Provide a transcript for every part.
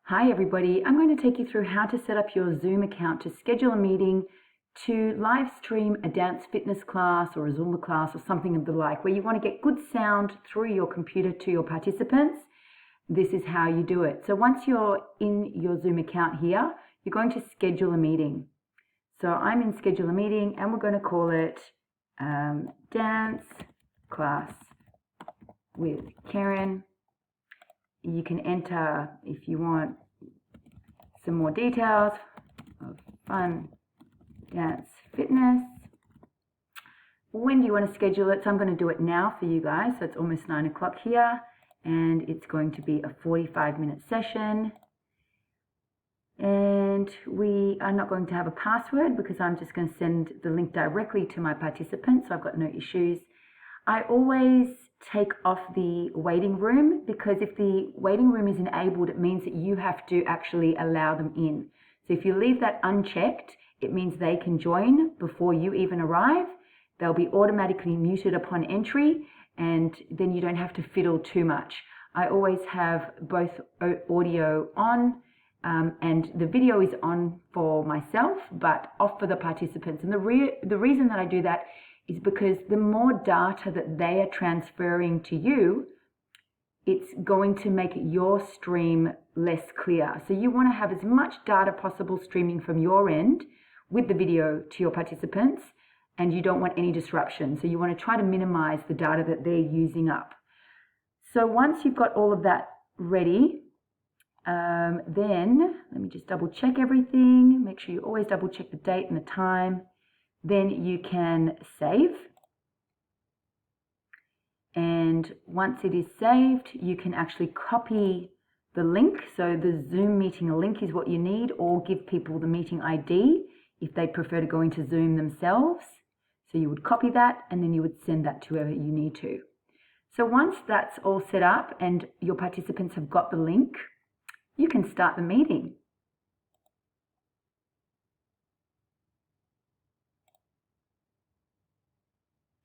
Hi everybody, I'm going to take you through how to set up your Zoom account to schedule a meeting to live stream a dance fitness class or a Zumba class or something of the like, where you want to get good sound through your computer to your participants. This is how you do it. So once you're in your Zoom account here, you're going to schedule a meeting. So I'm in schedule a meeting and we're going to call it dance class with Keren. You can enter, if you want, some more details of fun dance fitness. When do you want to schedule it? So I'm going to do it now for you guys. So it's almost 9 o'clock here and it's going to be a 45-minute session. And we are not going to have a password because I'm just going to send the link directly to my participants. So I've got no issues. I always take off the waiting room because if the waiting room is enabled, it means that you have to actually allow them in. So if you leave that unchecked, it means they can join before you even arrive. They'll be automatically muted upon entry and then you don't have to fiddle too much. I always have both audio on and the video is on for myself but off for the participants. And the reason that I do that is because the more data that they are transferring to you, it's going to make your stream less clear. So you want to have as much data possible streaming from your end with the video to your participants, and you don't want any disruption. So you want to try to minimize the data that they're using up. So once you've got all of that ready, then let me just double check everything. Make sure you always double check the date and the time. Then you can save. And once it is saved, you can actually copy the link. So the Zoom meeting link is what you need, or give people the meeting ID if they prefer to go into Zoom themselves. So you would copy that and then you would send that to whoever you need to. So once that's all set up and your participants have got the link, you can start the meeting.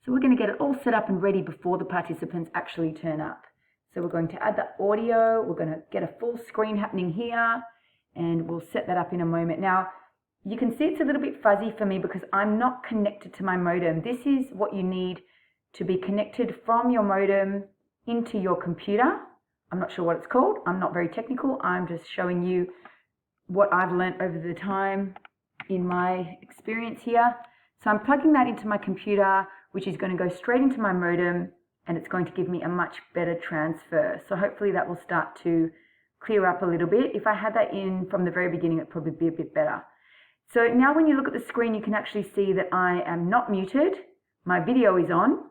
So we're going to get it all set up and ready before the participants actually turn up. So we're going to add the audio, we're going to get a full screen happening here, and we'll set that up in a moment. Now, you can see it's a little bit fuzzy for me because I'm not connected to my modem. This is what you need to be connected from your modem into your computer. I'm not sure what it's called. I'm not very technical. I'm just showing you what I've learned over the time in my experience here. So I'm plugging that into my computer, which is going to go straight into my modem, and it's going to give me a much better transfer. So hopefully that will start to clear up a little bit. If I had that in from the very beginning, it'd probably be a bit better. So now when you look at the screen, you can actually see that I am not muted. My video is on,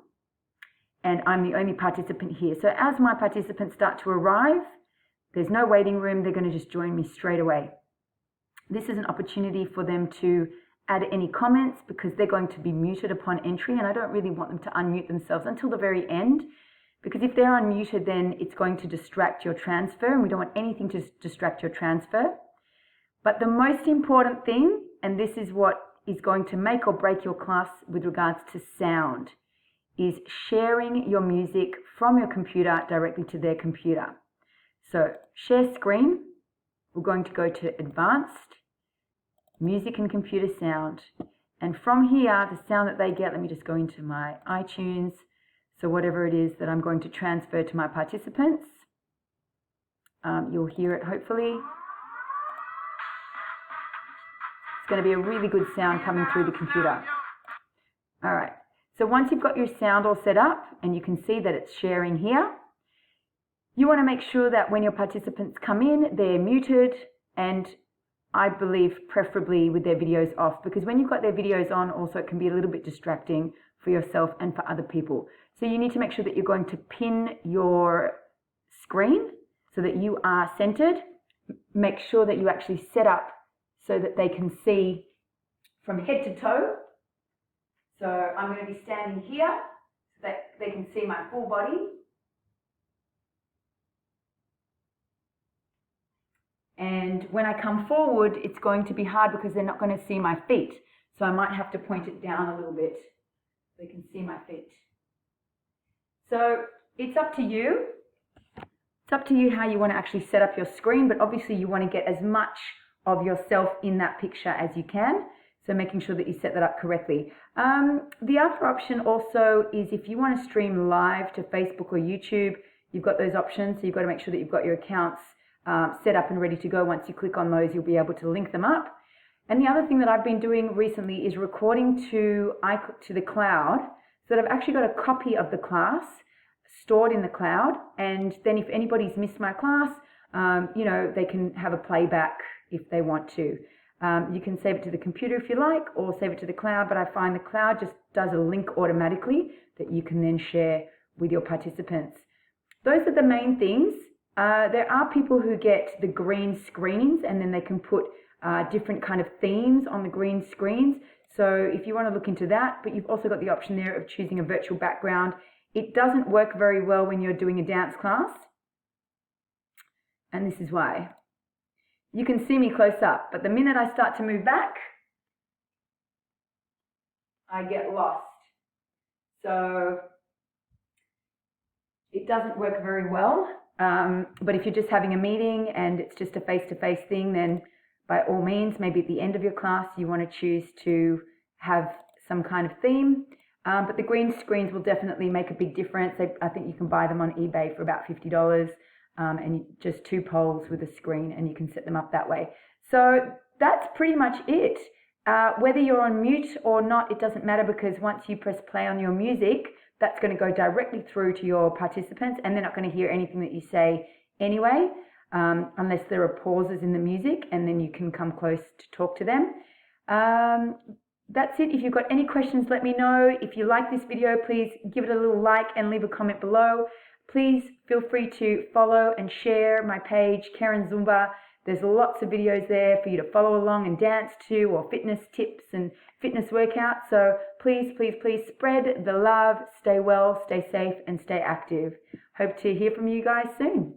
and I'm the only participant here. So as my participants start to arrive, there's no waiting room. They're going to just join me straight away. This is an opportunity for them to add any comments because they're going to be muted upon entry, and I don't really want them to unmute themselves until the very end, because if they're unmuted then it's going to distract your transfer, and we don't want anything to distract your transfer. But the most important thing, and this is what is going to make or break your class with regards to sound, is sharing your music from your computer directly to their computer. So share screen, we're going to go to advanced, music and computer sound, and from here the sound that they get, let me just go into my iTunes, so whatever it is that I'm going to transfer to my participants, you'll hear it hopefully. It's going to be a really good sound coming through the computer. Alright, so once you've got your sound all set up and you can see that it's sharing here, you want to make sure that when your participants come in, they're muted, and I believe preferably with their videos off, because when you've got their videos on also it can be a little bit distracting for yourself and for other people. So you need to make sure that you're going to pin your screen so that you are centered. Make sure that you actually set up so that they can see from head to toe. So I'm going to be standing here so that they can see my full body. And when I come forward, it's going to be hard because they're not going to see my feet. So I might have to point it down a little bit so they can see my feet. So it's up to you. It's up to you how you want to actually set up your screen, but obviously you want to get as much of yourself in that picture as you can. So making sure that you set that up correctly. The other option also is if you want to stream live to Facebook or YouTube, you've got those options. So you've got to make sure that you've got your accounts set up and ready to go. Once you click on those, you'll be able to link them up. And the other thing that I've been doing recently is recording to the cloud, so that I've actually got a copy of the class stored in the cloud. And then if anybody's missed my class, they can have a playback if they want to. You can save it to the computer if you like, or save it to the cloud, but I find the cloud just does a link automatically that you can then share with your participants. Those are the main things. There are people who get the green screens and then they can put different kind of themes on the green screens. So if you want to look into that, but you've also got the option there of choosing a virtual background. It doesn't work very well when you're doing a dance class. And this is why. You can see me close up, but the minute I start to move back, I get lost. So it doesn't work very well. But if you're just having a meeting and it's just a face-to-face thing, then by all means, maybe at the end of your class, you want to choose to have some kind of theme. But the green screens will definitely make a big difference. I think you can buy them on eBay for about $50. And just 2 poles with a screen, and you can set them up that way. So that's pretty much it. Whether you're on mute or not, it doesn't matter, because once you press play on your music, that's going to go directly through to your participants, and they're not going to hear anything that you say anyway, unless there are pauses in the music, and then you can come close to talk to them. That's it. If you've got any questions, let me know. If you like this video, please give it a little like and leave a comment below. Please feel free to follow and share my page, Keren Zumba. There's lots of videos there for you to follow along and dance to, or fitness tips and fitness workouts. So please, please, please spread the love, stay well, stay safe, and stay active. Hope to hear from you guys soon.